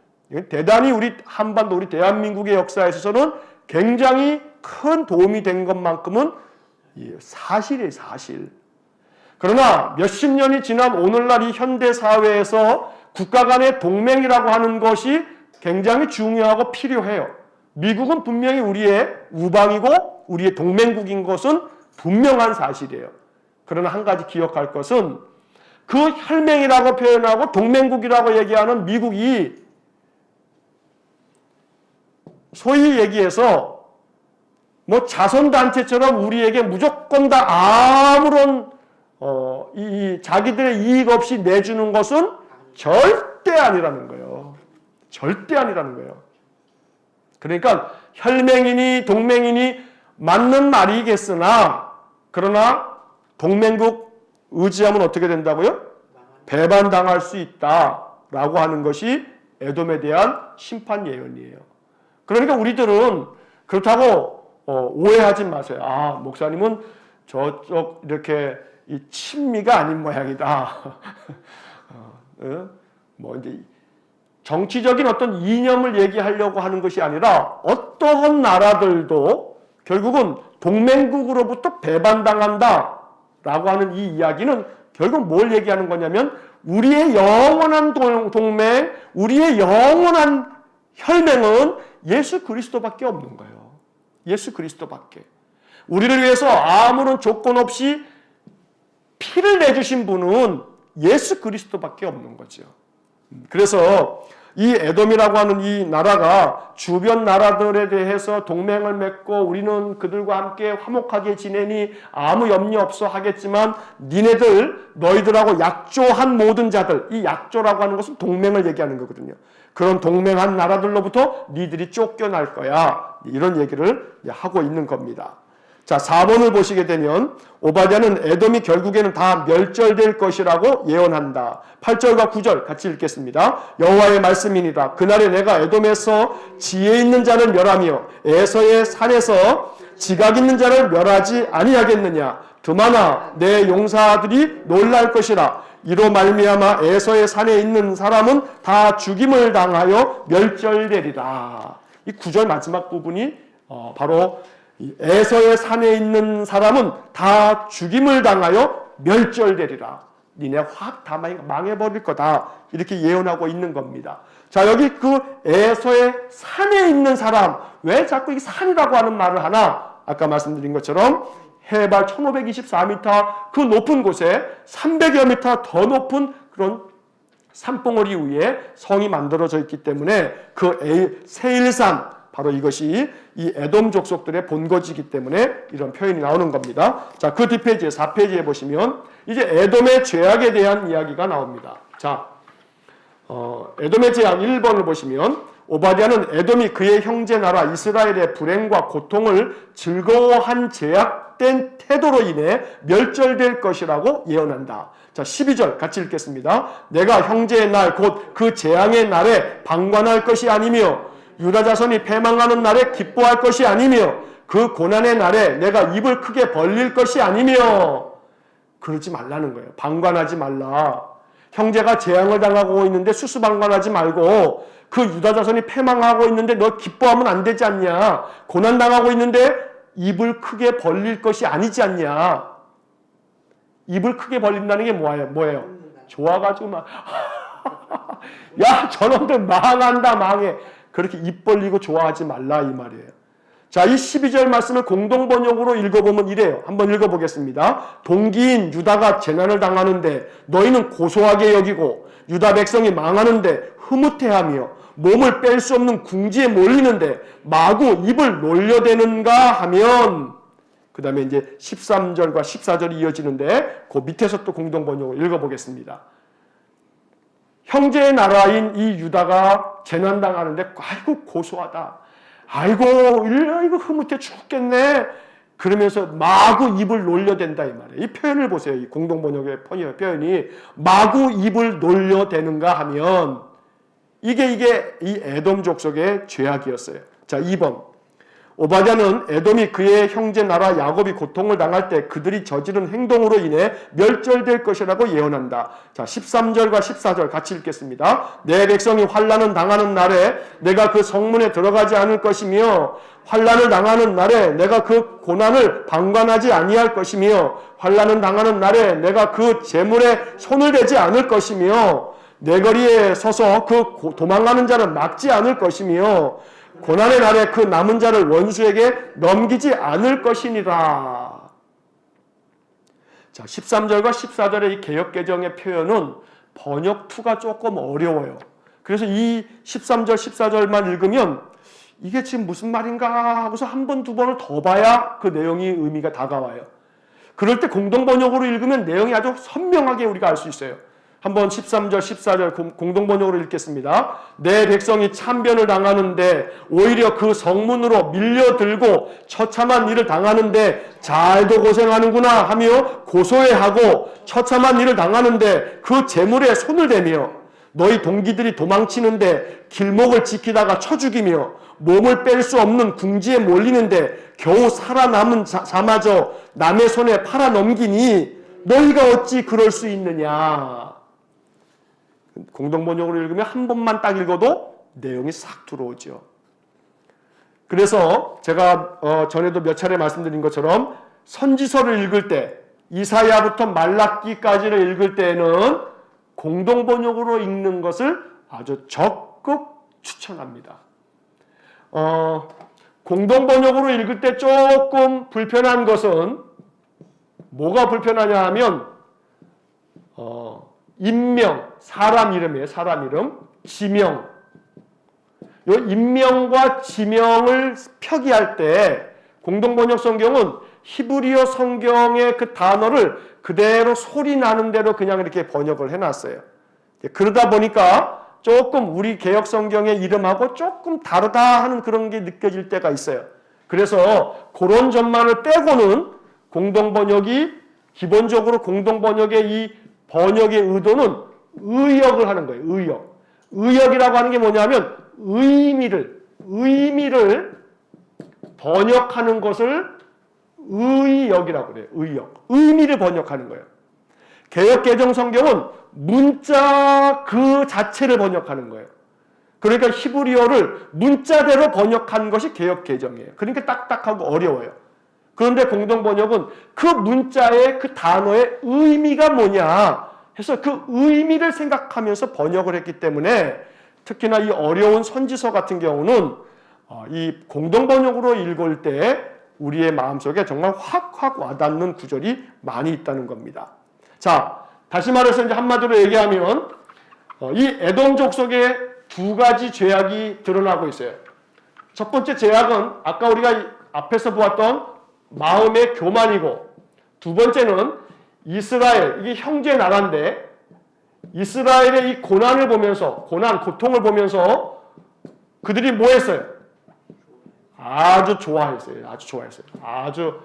A: 대단히 우리 한반도, 우리 대한민국의 역사에 있어서는 굉장히 큰 도움이 된 것만큼은 사실이에요, 사실. 그러나 몇십 년이 지난 오늘날 이 현대 사회에서 국가 간의 동맹이라고 하는 것이 굉장히 중요하고 필요해요. 미국은 분명히 우리의 우방이고 우리의 동맹국인 것은 분명한 사실이에요. 그러나 한 가지 기억할 것은 그 혈맹이라고 표현하고 동맹국이라고 얘기하는 미국이 소위 얘기해서 뭐 자선단체처럼 우리에게 무조건 다 아무런 이 자기들의 이익 없이 내주는 것은 절대 아니라는 거예요. 절대 아니라는 거예요. 그러니까 혈맹이니 동맹이니 맞는 말이겠으나 그러나 동맹국 의지하면 어떻게 된다고요? 배반당할 수 있다라고 하는 것이 에돔에 대한 심판 예언이에요. 그러니까 우리들은 그렇다고 오해하지 마세요. 아, 목사님은 저쪽 이렇게 이 친미가 아닌 모양이다. 뭐 이제 정치적인 어떤 이념을 얘기하려고 하는 것이 아니라 어떠한 나라들도 결국은 동맹국으로부터 배반당한다라고 하는 이 이야기는 결국 뭘 얘기하는 거냐면 우리의 영원한 동맹, 우리의 영원한 혈맹은 예수 그리스도밖에 없는 거예요. 예수 그리스도밖에. 우리를 위해서 아무런 조건 없이 피를 내주신 분은 예수 그리스도밖에 없는 거죠. 그래서 이 에돔이라고 하는 이 나라가 주변 나라들에 대해서 동맹을 맺고 우리는 그들과 함께 화목하게 지내니 아무 염려 없어 하겠지만 너희들하고 약조한 모든 자들, 이 약조라고 하는 것은 동맹을 얘기하는 거거든요. 그런 동맹한 나라들로부터 니들이 쫓겨날 거야. 이런 얘기를 하고 있는 겁니다. 자, 4번을 보시게 되면 오바댜는 에돔이 결국에는 다 멸절될 것이라고 예언한다. 8절과 9절 같이 읽겠습니다. 여호와의 말씀이니라. 그날에 내가 에돔에서 지혜 있는 자를 멸하며 에서의 산에서 지각 있는 자를 멸하지 아니하겠느냐. 드마나 내 용사들이 놀랄 것이라. 이로 말미암아 에서의 산에 있는 사람은 다 죽임을 당하여 멸절되리라. 이 9절 마지막 부분이 바로 에서의 산에 있는 사람은 다 죽임을 당하여 멸절되리라. 니네 확 다 망해버릴 거다. 이렇게 예언하고 있는 겁니다. 자, 여기 그 에서의 산에 있는 사람, 왜 자꾸 이 산이라고 하는 말을 하나? 아까 말씀드린 것처럼 해발 1524m 그 높은 곳에 300여 미터 더 높은 그런 산봉우리 위에 성이 만들어져 있기 때문에 그 세일산, 바로 이것이 이 에돔 족속들의 본거지이기 때문에 이런 표현이 나오는 겁니다. 자, 그 뒷페이지에 4페이지에 보시면 이제 에돔의 죄악에 대한 이야기가 나옵니다. 자, 에돔의 죄악 1번을 보시면 오바댜는 에돔이 그의 형제 나라 이스라엘의 불행과 고통을 즐거워한 죄악된 태도로 인해 멸절될 것이라고 예언한다. 자, 12절 같이 읽겠습니다. 내가 형제의 날 곧 그 재앙의 날에 방관할 것이 아니며 유다 자손이 패망하는 날에 기뻐할 것이 아니며 그 고난의 날에 내가 입을 크게 벌릴 것이 아니며. 그러지 말라는 거예요. 방관하지 말라. 형제가 재앙을 당하고 있는데 수수방관하지 말고 그 유다 자손이 패망하고 있는데 너 기뻐하면 안 되지 않냐. 고난당하고 있는데 입을 크게 벌릴 것이 아니지 않냐. 입을 크게 벌린다는 게 뭐예요? 좋아가지고 막 야, 저놈들 망한다, 망해. 그렇게 입 벌리고 좋아하지 말라 이 말이에요. 자, 이 12절 말씀을 공동번역으로 읽어보면 이래요. 한번 읽어보겠습니다. 동기인 유다가 재난을 당하는데 너희는 고소하게 여기고 유다 백성이 망하는데 흐뭇해하며 몸을 뺄 수 없는 궁지에 몰리는데 마구 입을 놀려대는가 하면, 그 다음에 이제 13절과 14절이 이어지는데 그 밑에서 또 공동번역을 읽어보겠습니다. 형제의 나라인 이 유다가 재난당하는데 아이고 고소하다. 아이고 흐뭇해 죽겠네. 그러면서 마구 입을 놀려댄다 이 말이에요. 이 표현을 보세요. 이 공동번역의 표현이 마구 입을 놀려대는가 하면 이게 이 에돔 족속의 죄악이었어요. 자, 2번. 오바댜는 에돔이 그의 형제 나라 야곱이 고통을 당할 때 그들이 저지른 행동으로 인해 멸절될 것이라고 예언한다. 자, 13절과 14절 같이 읽겠습니다. 내 백성이 환난을 당하는 날에 내가 그 성문에 들어가지 않을 것이며 환난을 당하는 날에 내가 그 고난을 방관하지 아니할 것이며 환난을 당하는 날에 내가 그 재물에 손을 대지 않을 것이며 내 거리에 서서 그 도망가는 자를 막지 않을 것이며 고난의 날에 그 남은 자를 원수에게 넘기지 않을 것이니라. 자, 13절과 14절의 이 개역개정의 표현은 번역투가 조금 어려워요. 그래서 이 13절, 14절만 읽으면 이게 지금 무슨 말인가 하고서 한 번, 두 번을 더 봐야 그 내용이 의미가 다가와요. 그럴 때 공동번역으로 읽으면 내용이 아주 선명하게 우리가 알 수 있어요. 한번 13절, 14절 공동번역으로 읽겠습니다. 내 백성이 참변을 당하는데 오히려 그 성문으로 밀려들고 처참한 일을 당하는데 잘도 고생하는구나 하며 고소해하고 처참한 일을 당하는데 그 재물에 손을 대며 너희 동기들이 도망치는데 길목을 지키다가 쳐 죽이며 몸을 뺄 수 없는 궁지에 몰리는데 겨우 살아남은 자마저 남의 손에 팔아 넘기니 너희가 어찌 그럴 수 있느냐. 공동번역으로 읽으면 한 번만 딱 읽어도 내용이 싹 들어오죠. 그래서 제가 전에도 몇 차례 말씀드린 것처럼 선지서를 읽을 때 이사야부터 말라기까지를 읽을 때는 공동번역으로 읽는 것을 아주 적극 추천합니다. 공동번역으로 읽을 때 조금 불편한 것은 뭐가 불편하냐 하면 인명, 사람 이름이에요. 사람 이름, 지명. 이 인명과 지명을 표기할 때 공동번역 성경은 히브리어 성경의 그 단어를 그대로 소리 나는 대로 그냥 이렇게 번역을 해놨어요. 그러다 보니까 조금 우리 개역 성경의 이름하고 조금 다르다 하는 그런 게 느껴질 때가 있어요. 그래서 그런 점만을 빼고는 공동번역이 기본적으로 공동번역의 이 번역의 의도는 의역을 하는 거예요. 의역. 의역이라고 하는 게 뭐냐면 의미를 번역하는 것을 의역이라고 그래요. 의역. 의미를 번역하는 거예요. 개역개정 성경은 문자 그 자체를 번역하는 거예요. 그러니까 히브리어를 문자대로 번역한 것이 개역개정이에요. 그러니까 딱딱하고 어려워요. 그런데 공동번역은 그 문자의 그 단어의 의미가 뭐냐 해서 그 의미를 생각하면서 번역을 했기 때문에 특히나 이 어려운 선지서 같은 경우는 이 공동번역으로 읽을 때 우리의 마음속에 정말 확확 와닿는 구절이 많이 있다는 겁니다. 자, 다시 말해서 이제 한마디로 얘기하면 이 에돔 족속의 두 가지 죄악이 드러나고 있어요. 첫 번째 죄악은 아까 우리가 앞에서 보았던 마음의 교만이고, 두 번째는 이스라엘, 이게 형제 나라인데 이스라엘의 이 고난을 보면서, 고통을 보면서 그들이 뭐 했어요? 아주 좋아했어요. 아주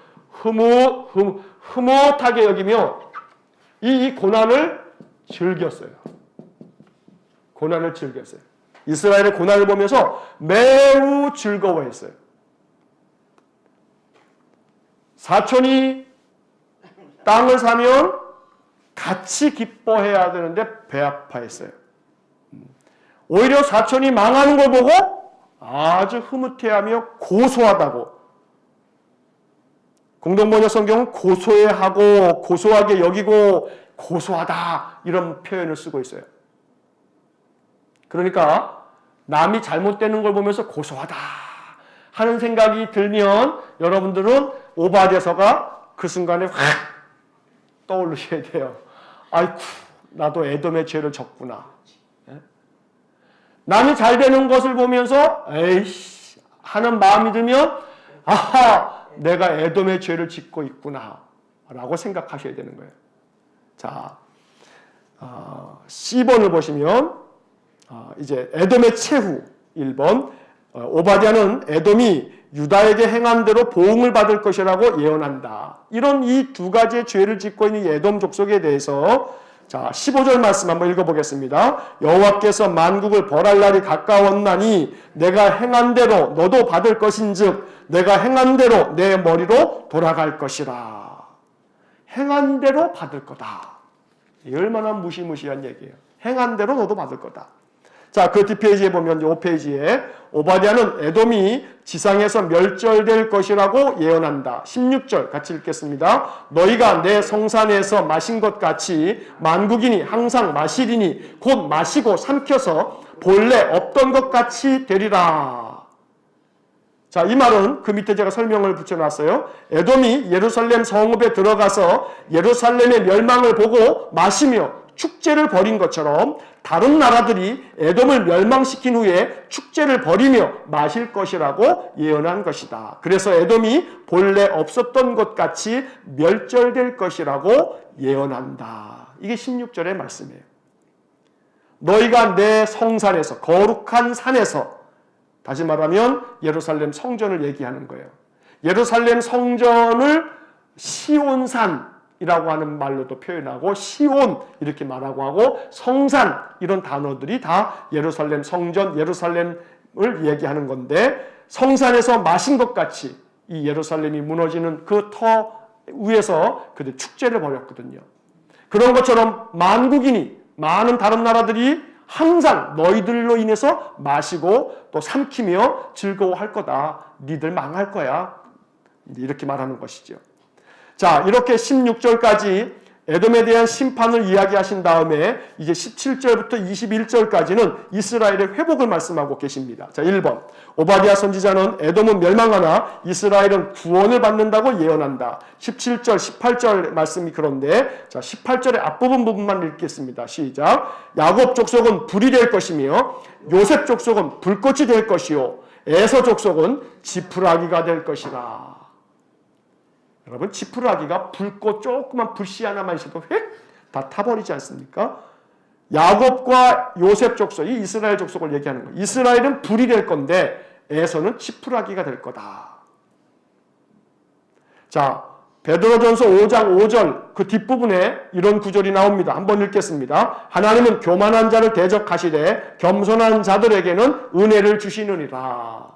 A: 흐뭇하게 여기며 이 고난을 즐겼어요. 이스라엘의 고난을 보면서 매우 즐거워했어요. 사촌이 땅을 사면 같이 기뻐해야 되는데 배 아파했어요. 오히려 사촌이 망하는 걸 보고 아주 흐뭇해하며 고소하다고. 공동번역 성경은 고소해하고 고소하게 여기고 고소하다 이런 표현을 쓰고 있어요. 그러니까 남이 잘못되는 걸 보면서 고소하다 하는 생각이 들면 여러분들은 오바댜서가 그 순간에 확 떠오르셔야 돼요. 아이쿠, 나도 에돔의 죄를 졌구나. 남이 잘 되는 것을 보면서 에이씨 하는 마음이 들면 아하, 내가 에돔의 죄를 짓고 있구나 라고 생각하셔야 되는 거예요. 자, C번을 보시면 이제 에돔의 최후 1번, 오바댜는 에돔이 유다에게 행한 대로 보응을 받을 것이라고 예언한다. 이런 이 두 가지의 죄를 짓고 있는 에돔 족속에 대해서 자, 15절 말씀 한번 읽어보겠습니다. 여호와께서 만국을 벌할 날이 가까웠나니 내가 행한 대로 너도 받을 것인즉 내가 행한 대로 내 머리로 돌아갈 것이라. 행한 대로 받을 거다. 이 얼마나 무시무시한 얘기예요. 행한 대로 너도 받을 거다. 자, 그 뒷페이지에 보면 5페이지에 오바댜는 에돔이 지상에서 멸절될 것이라고 예언한다. 16절 같이 읽겠습니다. 너희가 내 성산에서 마신 것 같이 만국인이 항상 마시리니 곧 마시고 삼켜서 본래 없던 것 같이 되리라. 자, 이 말은 그 밑에 제가 설명을 붙여놨어요. 에돔이 예루살렘 성읍에 들어가서 예루살렘의 멸망을 보고 마시며 축제를 벌인 것처럼 다른 나라들이 에돔을 멸망시킨 후에 축제를 벌이며 마실 것이라고 예언한 것이다. 그래서 에돔이 본래 없었던 것 같이 멸절될 것이라고 예언한다. 이게 16절의 말씀이에요. 너희가 내 성산에서, 거룩한 산에서, 다시 말하면 예루살렘 성전을 얘기하는 거예요. 예루살렘 성전을 시온산이라고 하는 말로도 표현하고 시온 이렇게 말하고 하고 성산 이런 단어들이 다 예루살렘 성전, 예루살렘을 얘기하는 건데 성산에서 마신 것 같이 이 예루살렘이 무너지는 그 터 위에서 그들 축제를 벌였거든요. 그런 것처럼 만국인이 많은 다른 나라들이 항상 너희들로 인해서 마시고 또 삼키며 즐거워할 거다. 니들 망할 거야. 이렇게 말하는 것이죠. 자, 이렇게 16절까지 에돔에 대한 심판을 이야기하신 다음에 이제 17절부터 21절까지는 이스라엘의 회복을 말씀하고 계십니다. 자, 1번. 오바댜 선지자는 에돔은 멸망하나 이스라엘은 구원을 받는다고 예언한다. 17절, 18절 말씀이 그런데 자, 18절의 앞부분만 읽겠습니다. 시작. 야곱 족속은 불이 될 것이며 요셉 족속은 불꽃이 될 것이요 에서 족속은 지푸라기가 될 것이라. 여러분, 지푸라기가 불꽃 조그만 불씨 하나만 있어도 휙 다 타버리지 않습니까? 야곱과 요셉 족속, 이 이스라엘 족속을 얘기하는 거예요. 이스라엘은 불이 될 건데 에서는 지푸라기가 될 거다. 자, 베드로전서 5장 5절 그 뒷부분에 이런 구절이 나옵니다. 한번 읽겠습니다. 하나님은 교만한 자를 대적하시되 겸손한 자들에게는 은혜를 주시느니라.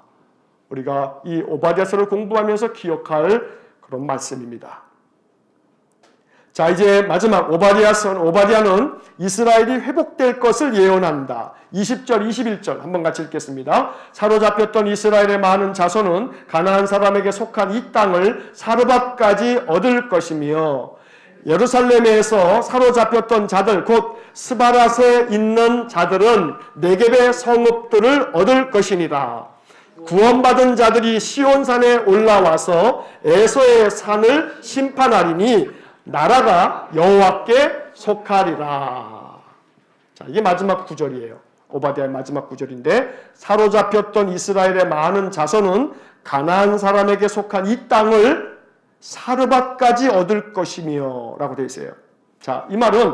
A: 우리가 이 오바댜서를 공부하면서 기억할 그런 말씀입니다. 자, 이제 마지막 오바댜는 이스라엘이 회복될 것을 예언한다. 20절, 21절 한번 같이 읽겠습니다. 사로잡혔던 이스라엘의 많은 자손은 가나안 사람에게 속한 이 땅을 사르밧까지 얻을 것이며 예루살렘에서 사로잡혔던 자들 곧 스바랏에 있는 자들은 네겝의 성읍들을 얻을 것이니라. 구원받은 자들이 시온산에 올라와서 에서의 산을 심판하리니 나라가 여호와께 속하리라. 자, 이게 마지막 구절이에요. 오바댜의 마지막 구절인데 사로잡혔던 이스라엘의 많은 자손은 가나안 사람에게 속한 이 땅을 사르밧까지 얻을 것이며 라고 되어 있어요. 자, 이 말은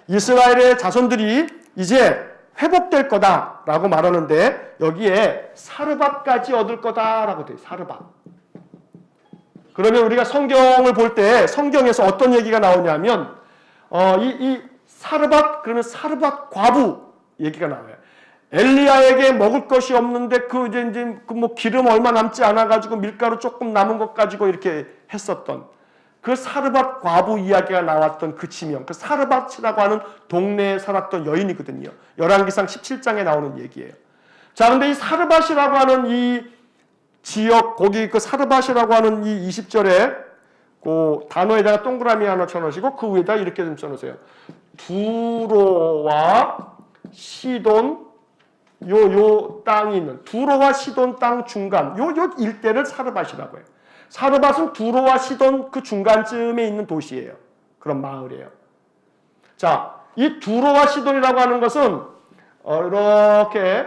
A: 이스라엘의 자손들이 이제 회복될 거다라고 말하는데 여기에 사르밧까지 얻을 거다라고 돼요. 사르밧. 그러면 우리가 성경을 볼 때 성경에서 어떤 얘기가 나오냐면 이 사르밧 그러면 사르밧 과부 얘기가 나와요. 엘리야에게 먹을 것이 없는데 이제 뭐 기름 얼마 남지 않아 가지고 밀가루 조금 남은 것 가지고 이렇게 했었던 그 사르밧 과부 이야기가 나왔던 그 지명, 그 사르밧이라고 하는 동네에 살았던 여인이거든요. 열왕기상 17장에 나오는 얘기예요. 자, 근데 이 사르밧이라고 하는 이 지역, 거기 그 사르밧이라고 하는 이 20절에 그 단어에다가 동그라미 하나 쳐놓으시고 그 위에다 이렇게 좀 써놓으세요. 두로와 시돈 요 땅이 있는 두로와 시돈 땅 중간 요 일대를 사르밧이라고 해요. 사르밧은 두로와 시돈 그 중간쯤에 있는 도시예요. 그런 마을이에요. 자, 이 두로와 시돈이라고 하는 것은 이렇게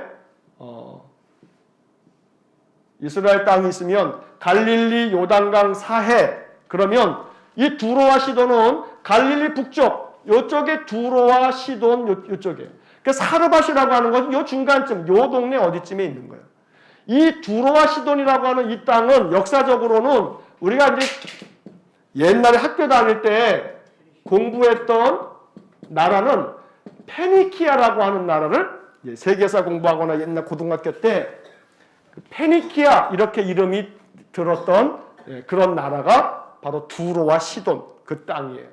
A: 이스라엘 땅이 있으면 갈릴리 요단강 사해 그러면 이 두로와 시돈은 갈릴리 북쪽 요쪽에 두로와 시돈 요쪽이에요. 그 사르밧이라고 하는 것은 요 중간쯤 요 동네 어디쯤에 있는 거예요. 이 두로와 시돈이라고 하는 이 땅은 역사적으로는 우리가 이제 옛날에 학교 다닐 때 공부했던 나라는 페니키아라고 하는 나라를 세계사 공부하거나 옛날 고등학교 때 페니키아 이렇게 이름이 들었던 그런 나라가 바로 두로와 시돈 그 땅이에요.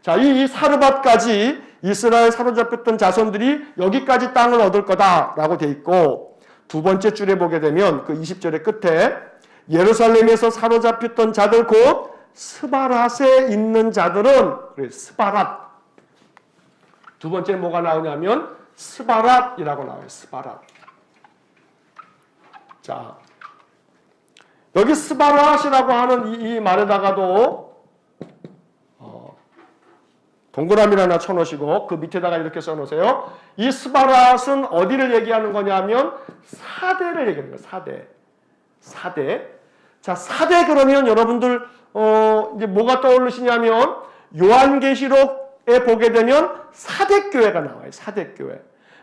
A: 자, 이 사르밧까지 이스라엘 사로잡혔던 자손들이 여기까지 땅을 얻을 거다라고 돼 있고, 두 번째 줄에 보게 되면 그 20절의 끝에 예루살렘에서 사로잡혔던 자들 곧 스바랏에 있는 자들은, 그래 스바랏. 두 번째는 뭐가 나오냐면 스바랏이라고 나와요. 스바랏. 자, 여기 스바랏이라고 하는 이 말에다가도 동그라미를 하나 쳐놓으시고 그 밑에다가 이렇게 써놓으세요. 이 스바랏은 어디를 얘기하는 거냐면 사대를 얘기하는 거예요. 사대. 사대. 자, 사대 그러면 여러분들 이제 뭐가 떠오르시냐면 요한계시록에 보게 되면 사대교회가 나와요. 사대교회.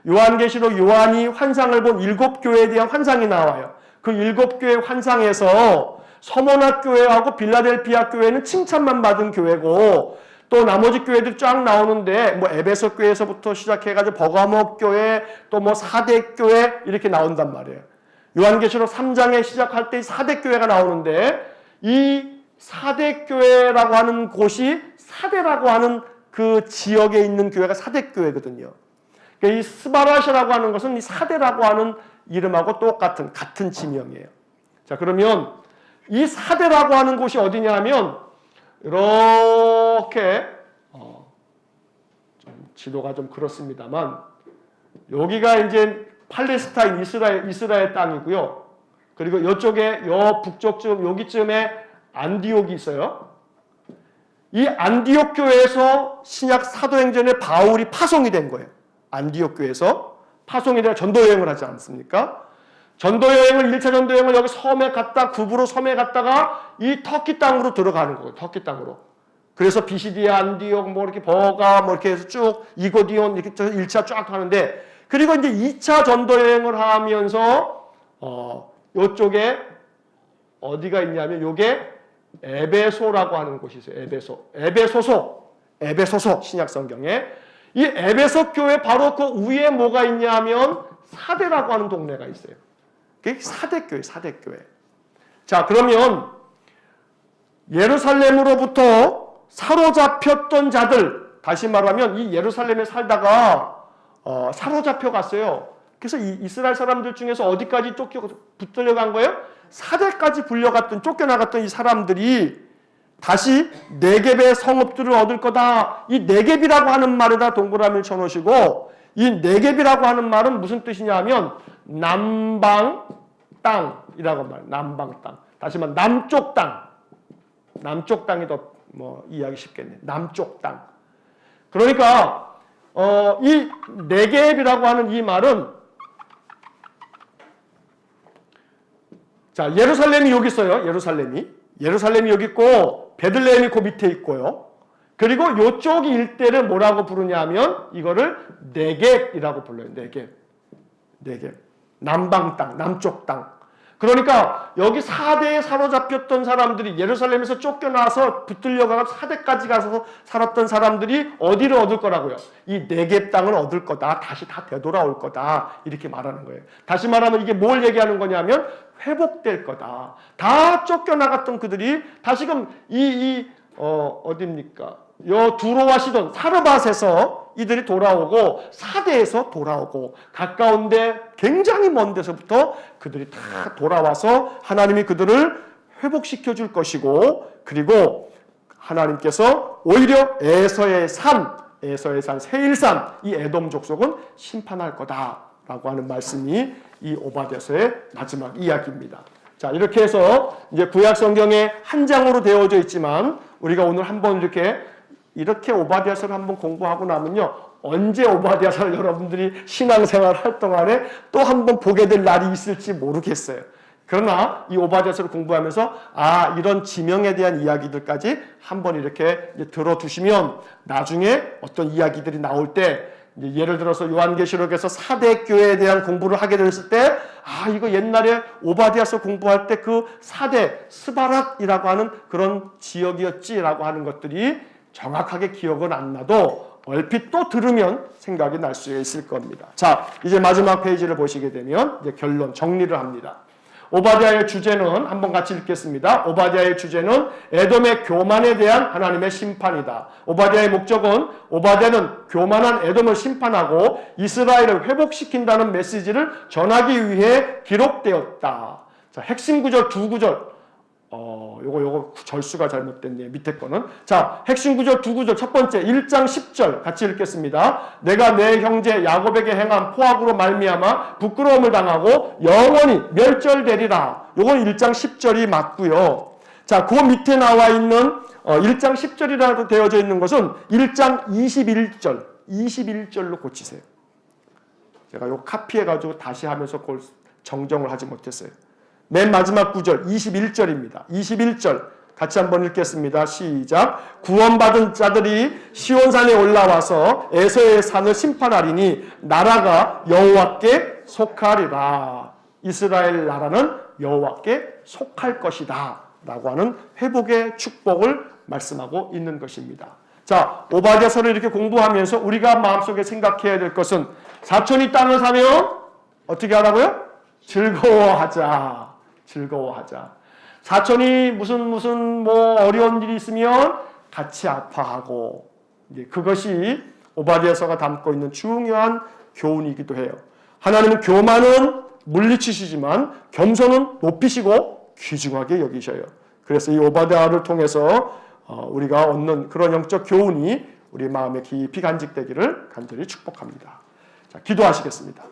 A: 요한계시록 요한이 환상을 본 7교회에 대한 환상이 나와요. 그 7교회 환상에서 서모나 교회하고 빌라델피아 교회는 칭찬만 받은 교회고, 또 나머지 교회들이 쫙 나오는데 뭐 에베소 교회에서부터 시작해가지고 버가모 교회, 또 뭐 사대 교회 이렇게 나온단 말이에요. 요한계시록 3장에 시작할 때 사대 교회가 나오는데, 이 사대 교회라고 하는 곳이 사대라고 하는 그 지역에 있는 교회가 사대 교회거든요. 이 스바랏이라고 하는 것은 이 사대라고 하는 이름하고 같은 지명이에요. 자, 그러면 이 사대라고 하는 곳이 어디냐면 이렇게 좀 지도가 좀 그렇습니다만 여기가 이제 팔레스타인 이스라엘 땅이고요. 그리고 이쪽에 북쪽쯤 여기쯤에 안디옥이 있어요. 이 안디옥 교회에서 신약 사도행전에 바울이 파송이 된 거예요. 안디옥 교회에서 파송이 되어 전도 여행을 하지 않습니까? 전도 여행을 1차 전도 여행을 여기 섬에 갔다 구브로 섬에 갔다가 이 터키 땅으로 들어가는 거예요. 터키 땅으로. 그래서 비시디아, 안디옥, 뭐 이렇게 버가, 뭐 이렇게 해서 쭉 이고디온 이렇게 1차 쫙 하는데, 그리고 이제 2차 전도 여행을 하면서 요쪽에 어디가 있냐면 요게 에베소라고 하는 곳이 있어요. 에베소서 신약 성경에 이 에베소 교회 바로 그 위에 뭐가 있냐면 사대라고 하는 동네가 있어요. 그게 사대교회. 자, 그러면 예루살렘으로부터 사로잡혔던 자들, 다시 말하면 이 예루살렘에 살다가 사로잡혀 갔어요. 그래서 이 이스라엘 사람들 중에서 어디까지 붙들려간 거예요? 사대까지 쫓겨나갔던 이 사람들이 다시 네겝의 성읍들을 얻을 거다. 이 네겝이라고 하는 말에다 동그라미를 쳐놓으시고, 이 네겝이라고 하는 말은 무슨 뜻이냐면 남방 땅이라고 말해요. 남방 땅. 다시 말하면 남쪽 땅. 남쪽 땅이 더 이해하기 쉽겠네. 남쪽 땅. 그러니까 이 네겝이라고 하는 이 말은, 자, 예루살렘이 여기 있어요. 예루살렘이 여기 있고 베들레헴이 그 밑에 있고요. 그리고 이쪽 일대를 뭐라고 부르냐면 이거를 네겝이라고 불러요. 네겝. 남방 땅, 남쪽 땅. 그러니까 여기 사대에 사로잡혔던 사람들이 예루살렘에서 쫓겨나서 붙들려가서 사대까지 가서 살았던 사람들이 어디를 얻을 거라고요? 이 네겝 땅을 얻을 거다. 다시 다 되돌아올 거다. 이렇게 말하는 거예요. 다시 말하면 이게 뭘 얘기하는 거냐면 회복될 거다. 다 쫓겨나갔던 그들이 다시금 어딥니까? 요 두로와 시돈, 사르밧에서 이들이 돌아오고 사대에서 돌아오고 가까운데 굉장히 먼 데서부터 그들이 다 돌아와서 하나님이 그들을 회복시켜 줄 것이고, 그리고 하나님께서 오히려 에서의 산 세일산 이 에돔 족속은 심판할 거다라고 하는 말씀이 이 오바댜서의 마지막 이야기입니다. 자, 이렇게 해서 이제 구약 성경의 한 장으로 되어져 있지만 우리가 오늘 한번 이렇게 오바댜서를 한번 공부하고 나면요, 언제 오바댜서를 여러분들이 신앙생활 할 동안에 또 한번 보게 될 날이 있을지 모르겠어요. 그러나 이 오바댜서를 공부하면서 이런 지명에 대한 이야기들까지 한번 이렇게 들어두시면 나중에 어떤 이야기들이 나올 때, 예를 들어서 요한계시록에서 사대 교회에 대한 공부를 하게 됐을 때 이거 옛날에 오바댜서 공부할 때 그 사대 스바랏이라고 하는 그런 지역이었지라고 하는 것들이 정확하게 기억은 안 나도 얼핏 또 들으면 생각이 날 수 있을 겁니다. 자, 이제 마지막 페이지를 보시게 되면 이제 결론 정리를 합니다. 오바댜의 주제는 한번 같이 읽겠습니다. 오바댜의 주제는 에돔의 교만에 대한 하나님의 심판이다. 오바댜의 목적은 오바댜는 교만한 에돔을 심판하고 이스라엘을 회복시킨다는 메시지를 전하기 위해 기록되었다. 자, 핵심 구절 두 구절. 요거 절수가 잘못됐네요. 밑에 거는. 자, 핵심 구절 두 구절. 첫 번째 1장 10절 같이 읽겠습니다. 내가 내 형제 야곱에게 행한 포악으로 말미암아 부끄러움을 당하고 영원히 멸절되리라. 요건 1장 10절이 맞고요. 자, 그 밑에 나와 있는 1장 10절이라고 되어져 있는 것은 1장 21절로 고치세요. 제가 요 카피해가지고 다시 하면서 그걸 정정을 하지 못했어요. 맨 마지막 구절 21절입니다. 21절 같이 한번 읽겠습니다. 시작. 구원받은 자들이 시온산에 올라와서 에서의 산을 심판하리니 나라가 여호와께 속하리라. 이스라엘 나라는 여호와께 속할 것이다 라고 하는 회복의 축복을 말씀하고 있는 것입니다. 자, 오바댜서를 이렇게 공부하면서 우리가 마음속에 생각해야 될 것은 사촌이 땅을 사면 어떻게 하라고요? 즐거워하자. 사촌이 무슨 어려운 일이 있으면 같이 아파하고, 그것이 오바댜서가 담고 있는 중요한 교훈이기도 해요. 하나님은 교만은 물리치시지만 겸손은 높이시고 귀중하게 여기셔요. 그래서 이 오바댜를 통해서 우리가 얻는 그런 영적 교훈이 우리 마음에 깊이 간직되기를 간절히 축복합니다. 자, 기도하시겠습니다.